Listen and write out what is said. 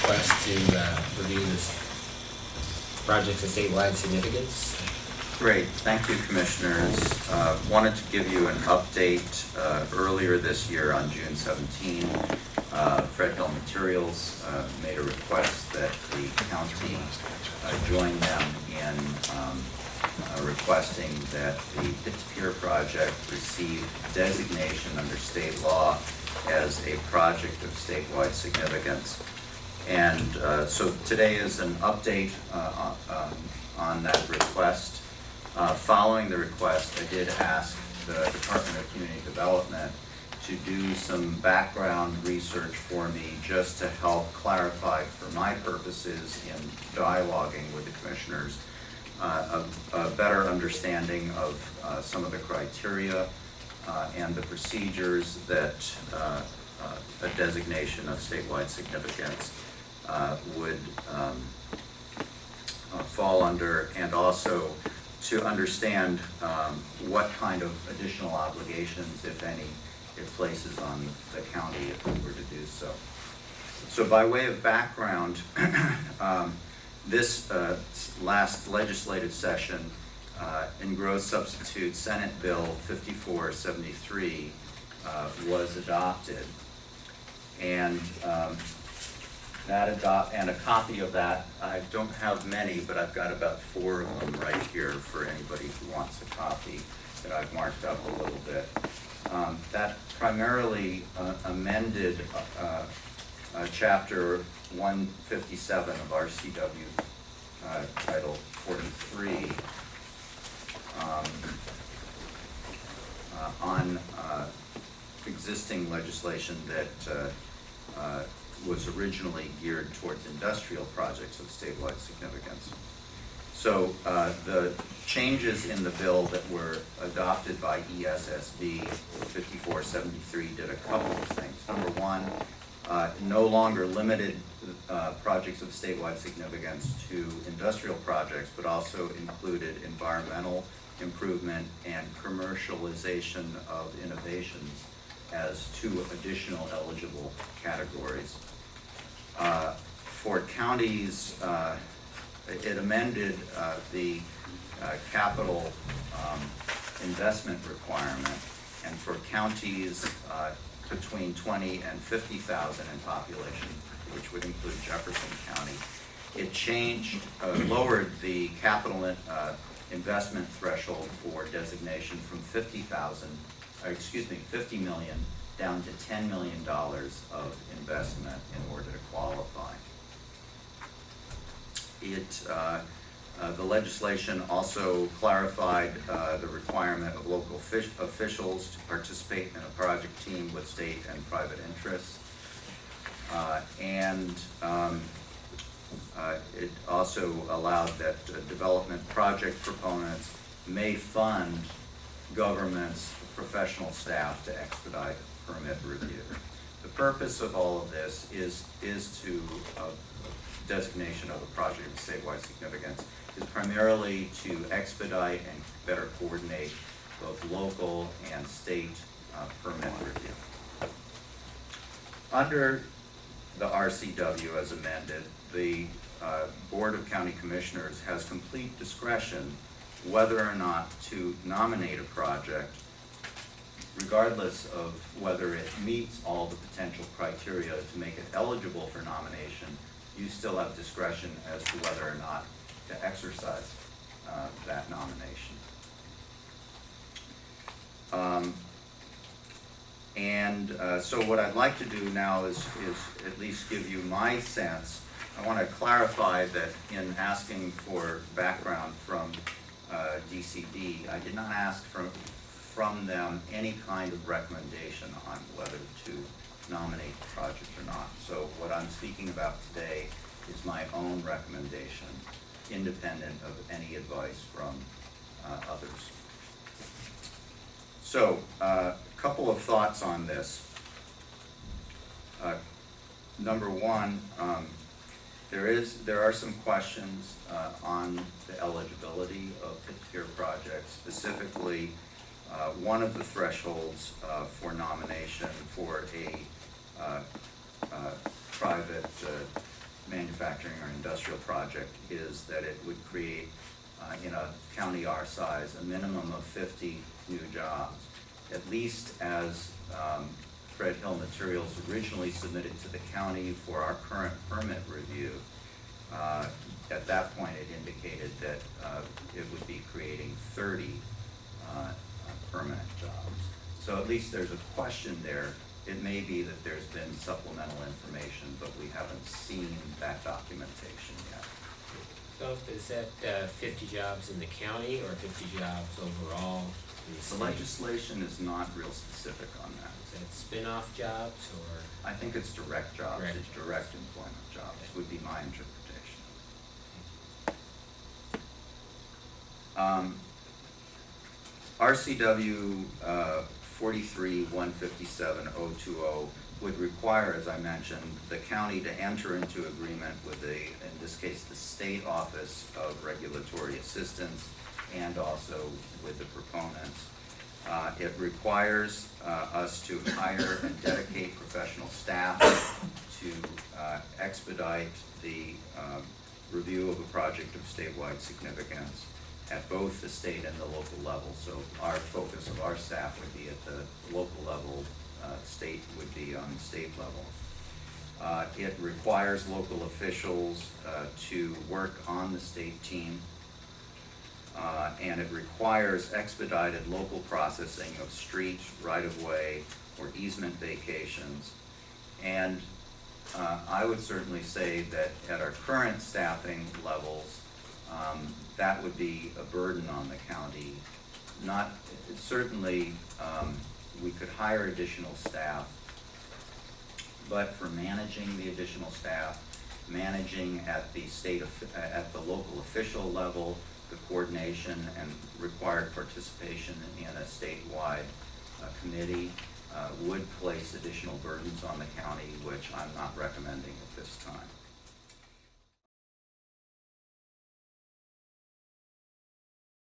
request to review this project of statewide significance. Great, thank you, Commissioners. Wanted to give you an update. Earlier this year on June 17, Fred Hill Materials made a request that the county join them in requesting that the Pit-to-Pier project receive designation under state law as a project of statewide significance. And so today is an update on that request. Following the request, I did ask the Department of Community Development to do some background research for me just to help clarify for my purposes in dialoguing with the commissioners a better understanding of some of the criteria and the procedures that a designation of statewide significance would fall under, and also to understand what kind of additional obligations, if any, it places on the county if we were to do so. So by way of background, this last legislative session, engrossed substitute Senate Bill 5473 was adopted, and and a copy of that, I don't have many, but I've got about 4 of them right here for anybody who wants a copy that I've marked up a little bit. That primarily amended Chapter 157 of RCW, Title 43, on existing legislation that was originally geared towards industrial projects of statewide significance. So the changes in the bill that were adopted by ESSB 5473 did a couple of things. Number one, no longer limited projects of statewide significance to industrial projects, but also included environmental improvement and commercialization of innovations as 2 additional eligible categories. For counties, it amended the capital investment requirement, and for counties between 20 and 50,000 in population, which would include Jefferson County, it changed, lowered the capital investment threshold for designation from 50 million down to $10 million of investment in order to qualify. The legislation also clarified the requirement of local officials to participate in a project team with state and private interests. It also allowed that development project proponents may fund government's professional staff to expedite permit review. The purpose of all of this is to designation of a project of statewide significance is primarily to expedite and better coordinate both local and state permit review. Under the RCW as amended, the Board of County Commissioners has complete discretion whether or not to nominate a project, regardless of whether it meets all the potential criteria to make it eligible for nomination. You still have discretion as to whether or not to exercise that nomination. So what I'd like to do now is at least give you my sense. I want to clarify that in asking for background from DCD, I did not ask from them any kind of recommendation on whether to nominate the project or not. So what I'm speaking about today is my own recommendation, independent of any advice from others. So a couple of thoughts on this. Number one, there are some questions on the eligibility of Pit-to-Pier projects, specifically one of the thresholds for nomination for a private manufacturing or industrial project is that it would create, in a county our size, a minimum of 50 new jobs, at least as Fred Hill Materials originally submitted to the county for our current permit review. At that point, it indicated that it would be creating 30 permanent jobs. So at least there's a question there. It may be that there's been supplemental information, but we haven't seen that documentation yet. So is that 50 jobs in the county or 50 jobs overall in the The state? legislation is not real specific on that. Is that spin-off jobs or? I think it's direct jobs, Direct it's jobs. direct employment jobs, would be my interpretation. RCW 43-157-020 would require, as I mentioned, the county to enter into agreement with in this case, the State Office of Regulatory Assistance and also with the proponents. It requires us to hire and dedicate professional staff to expedite the review of a project of statewide significance at both the state and the local level. So our focus of our staff would be at the local level, state would be on the state level. It requires local officials to work on the state team, and it requires expedited local processing of street, right-of-way, or easement vacations. And I would certainly say that at our current staffing levels, that would be a burden on the county. Certainly, we could hire additional staff, but for managing the additional staff, managing at the at the local official level, the coordination and required participation in a statewide committee would place additional burdens on the county, which I'm not recommending at this time.